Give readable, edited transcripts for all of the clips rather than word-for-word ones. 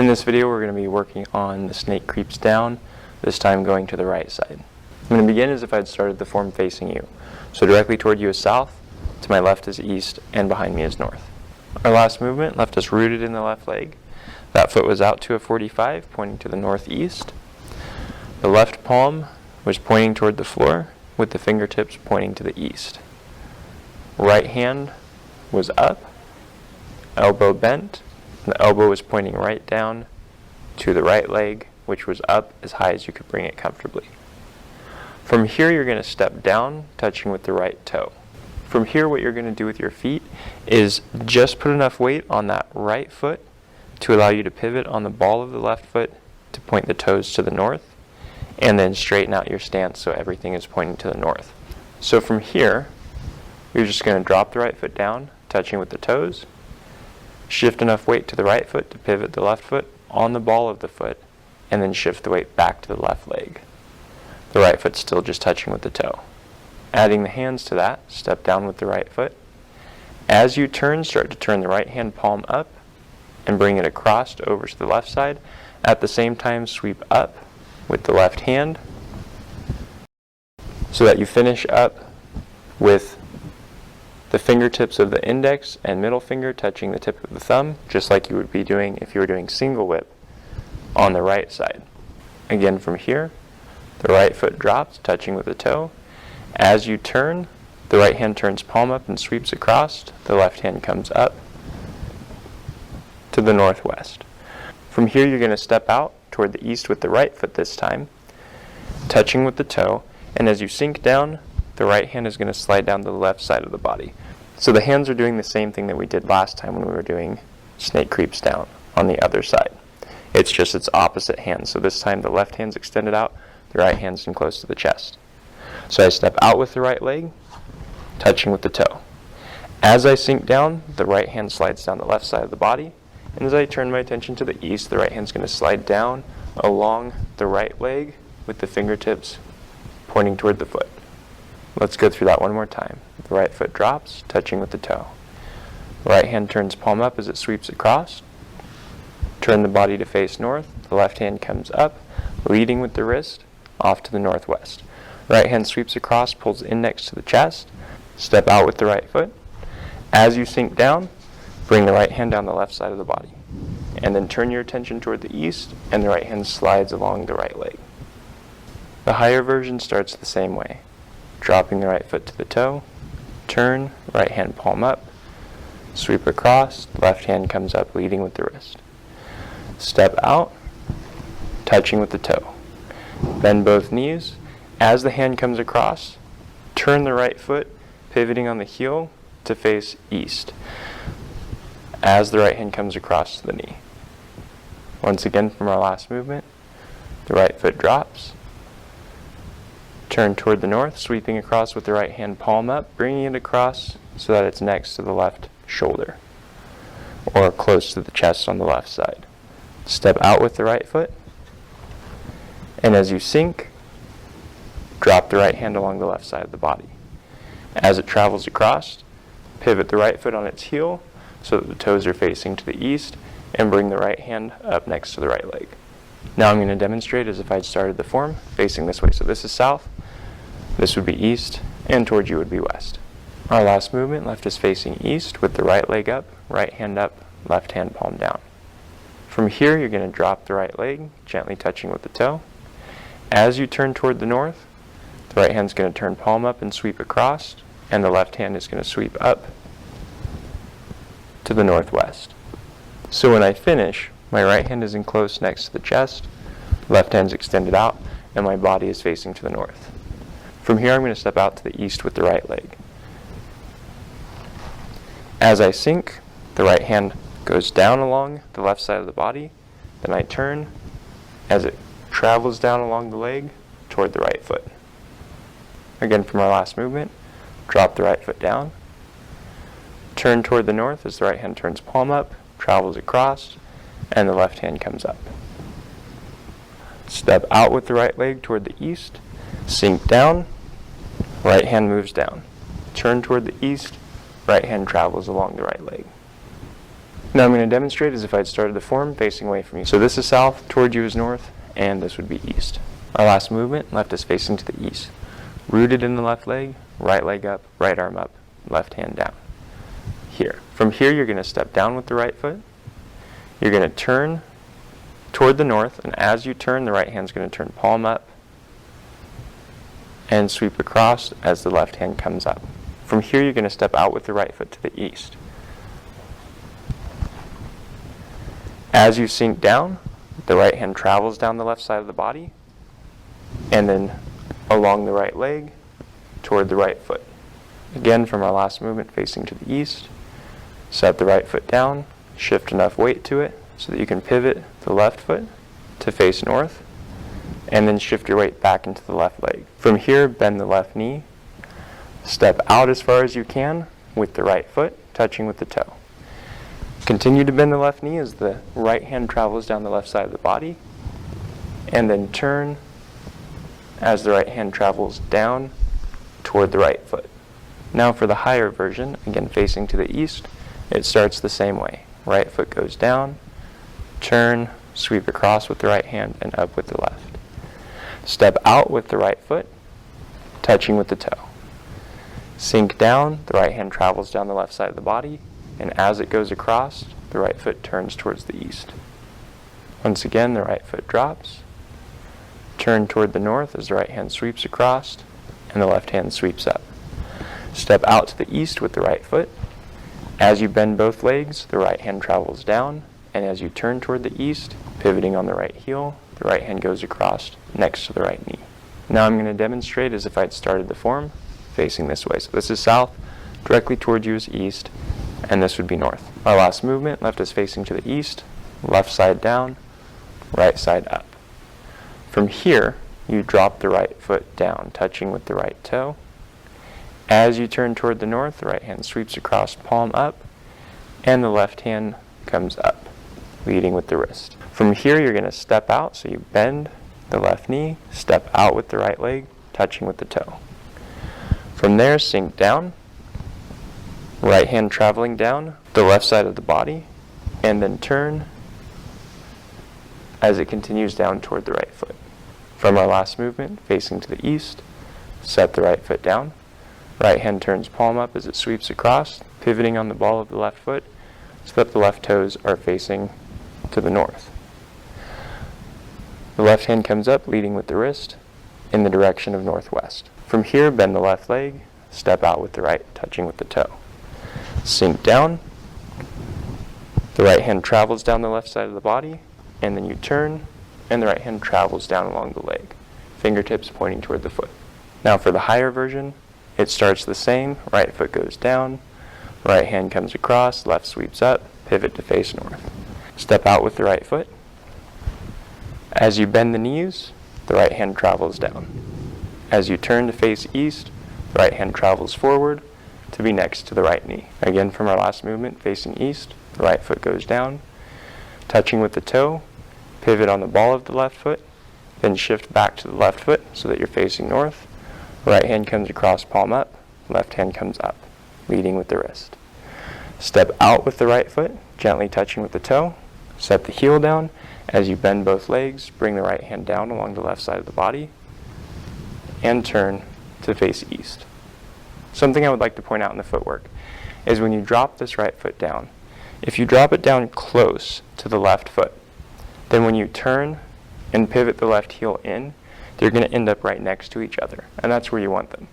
In this video, we're going to be working on the snake creeps down, this time going to the right side. I'm going to begin as if I had started the form facing you. So directly toward you is south, to my left is east, and behind me is north. Our last movement left us rooted in the left leg. That foot was out to a 45, pointing to the northeast. The left palm was pointing toward the floor, with the fingertips pointing to the east. Right hand was up, elbow bent. The elbow was pointing right down to the right leg, which was up as high as you could bring it comfortably. From here, you're going to step down, touching with the right toe. From here, what you're going to do with your feet is just put enough weight on that right foot to allow you to pivot on the ball of the left foot to point the toes to the north, and then straighten out your stance so everything is pointing to the north. So from here, you're just going to drop the right foot down, touching with the toes, shift enough weight to the right foot to pivot the left foot on the ball of the foot, and then shift the weight back to the left leg. The right foot still just touching with the toe. Adding the hands to that, step down with the right foot. As you turn, start to turn the right hand palm up and bring it across over to the left side. At the same time, sweep up with the left hand so that you finish up with the fingertips of the index and middle finger touching the tip of the thumb, just like you would be doing if you were doing single whip on the right side. Again, from here, the right foot drops, touching with the toe. As you turn, the right hand turns palm up and sweeps across. The left hand comes up to the northwest. From here, you're going to step out toward the east with the right foot this time, touching with the toe, and as you sink down, the right hand is going to slide down the left side of the body. So the hands are doing the same thing that we did last time when we were doing snake creeps down on the other side. It's just its opposite hand. So this time the left hand's extended out, the right hand's in close to the chest. So I step out with the right leg, touching with the toe. As I sink down, the right hand slides down the left side of the body. And as I turn my attention to the east, the right hand's going to slide down along the right leg with the fingertips pointing toward the foot. Let's go through that one more time. The right foot drops, touching with the toe. The right hand turns palm up as it sweeps across. Turn the body to face north. The left hand comes up, leading with the wrist, off to the northwest. Right hand sweeps across, pulls index to the chest. Step out with the right foot. As you sink down, bring the right hand down the left side of the body. And then turn your attention toward the east, and the right hand slides along the right leg. The higher version starts the same way. Dropping the right foot to the toe, turn, right hand palm up, sweep across, left hand comes up leading with the wrist. Step out, touching with the toe. Bend both knees. As the hand comes across, turn the right foot, pivoting on the heel to face east. As the right hand comes across to the knee. Once again from our last movement, the right foot drops. Turn toward the north, sweeping across with the right hand palm up, bringing it across so that it's next to the left shoulder, or close to the chest on the left side. Step out with the right foot, and as you sink, drop the right hand along the left side of the body. As it travels across, pivot the right foot on its heel so that the toes are facing to the east, and bring the right hand up next to the right leg. Now I'm going to demonstrate as if I'd started the form facing this way. So this is south, this would be east, and towards you would be west. Our last movement left us facing east with the right leg up, right hand up, left hand palm down. From here, you're going to drop the right leg, gently touching with the toe. As you turn toward the north, the right hand's going to turn palm up and sweep across, and the left hand is going to sweep up to the northwest. So when I finish, my right hand is enclosed next to the chest, left hand's extended out, and my body is facing to the north. From here, I'm going to step out to the east with the right leg. As I sink, the right hand goes down along the left side of the body. Then I turn as it travels down along the leg toward the right foot. Again, from our last movement, drop the right foot down. Turn toward the north as the right hand turns palm up, travels across, and the left hand comes up. Step out with the right leg toward the east, sink down, right hand moves down. Turn toward the east, right hand travels along the right leg. Now I'm going to demonstrate as if I'd started the form facing away from you. So this is south, toward you is north, and this would be east. Our last movement, left is facing to the east. Rooted in the left leg up, right arm up, left hand down. Here. From here you're going to step down with the right foot. You're going to turn toward the north, and as you turn, the right hand's going to turn palm up and sweep across as the left hand comes up. From here you're going to step out with the right foot to the east. As you sink down, the right hand travels down the left side of the body and then along the right leg toward the right foot. Again, from our last movement facing to the east, set the right foot down, shift enough weight to it so that you can pivot the left foot to face north, and then shift your weight back into the left leg. From here, bend the left knee, step out as far as you can with the right foot, touching with the toe. Continue to bend the left knee as the right hand travels down the left side of the body, and then turn as the right hand travels down toward the right foot. Now for the higher version, again facing to the east, it starts the same way. Right foot goes down, turn, sweep across with the right hand, and up with the left. Step out with the right foot, touching with the toe. Sink down, the right hand travels down the left side of the body, and as it goes across, the right foot turns towards the east. Once again, the right foot drops, turn toward the north as the right hand sweeps across, and the left hand sweeps up. Step out to the east with the right foot. As you bend both legs, the right hand travels down, and as you turn toward the east, pivoting on the right heel, the right hand goes across next to the right knee. Now I'm going to demonstrate as if I'd started the form facing this way. So this is south, directly toward you is east, and this would be north. Our last movement, left is facing to the east, left side down, right side up. From here, you drop the right foot down, touching with the right toe. As you turn toward the north, the right hand sweeps across, palm up, and the left hand comes up, leading with the wrist. From here, you're going to step out, so you bend the left knee, step out with the right leg, touching with the toe. From there, sink down, right hand traveling down the left side of the body, and then turn as it continues down toward the right foot. From our last movement, facing to the east, set the right foot down. Right hand turns palm up as it sweeps across, pivoting on the ball of the left foot so that the left toes are facing to the north. The left hand comes up, leading with the wrist in the direction of northwest. From here, bend the left leg, step out with the right, touching with the toe. Sink down. The right hand travels down the left side of the body, and then you turn, and the right hand travels down along the leg, fingertips pointing toward the foot. Now for the higher version, it starts the same. Right foot goes down, right hand comes across, left sweeps up, pivot to face north. Step out with the right foot. As you bend the knees, the right hand travels down. As you turn to face east, the right hand travels forward to be next to the right knee. Again, from our last movement, facing east, the right foot goes down, touching with the toe, pivot on the ball of the left foot, then shift back to the left foot so that you're facing north. Right hand comes across, palm up, left hand comes up, leading with the wrist. Step out with the right foot, gently touching with the toe. Set the heel down. As you bend both legs, bring the right hand down along the left side of the body, and turn to face east. Something I would like to point out in the footwork is when you drop this right foot down, if you drop it down close to the left foot, then when you turn and pivot the left heel in, they're going to end up right next to each other, and that's where you want them.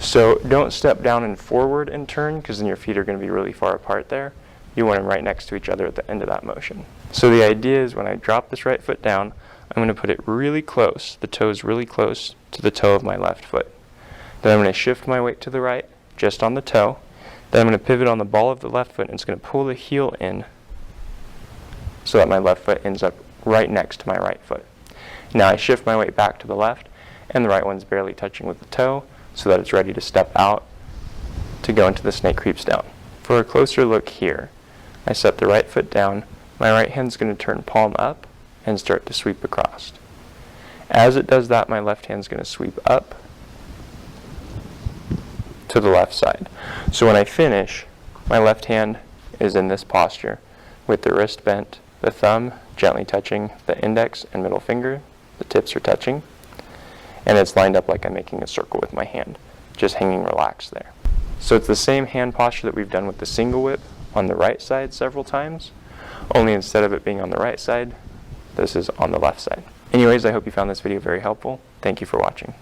So don't step down and forward and turn, because then your feet are going to be really far apart there. You want them right next to each other at the end of that motion. So the idea is when I drop this right foot down, I'm going to put it really close, the toes really close to the toe of my left foot. Then I'm going to shift my weight to the right, just on the toe. Then I'm going to pivot on the ball of the left foot, and it's going to pull the heel in so that my left foot ends up right next to my right foot. Now I shift my weight back to the left, and the right one's barely touching with the toe so that it's ready to step out to go into the snake creeps down. For a closer look here, I set the right foot down. My right hand's going to turn palm up and start to sweep across. As it does that, my left hand's going to sweep up to the left side. So when I finish, my left hand is in this posture, with the wrist bent, the thumb gently touching the index and middle finger, the tips are touching, and it's lined up like I'm making a circle with my hand, just hanging relaxed there. So it's the same hand posture that we've done with the single whip on the right side several times, only instead of it being on the right side, this is on the left side. Anyways, I hope you found this video very helpful. Thank you for watching.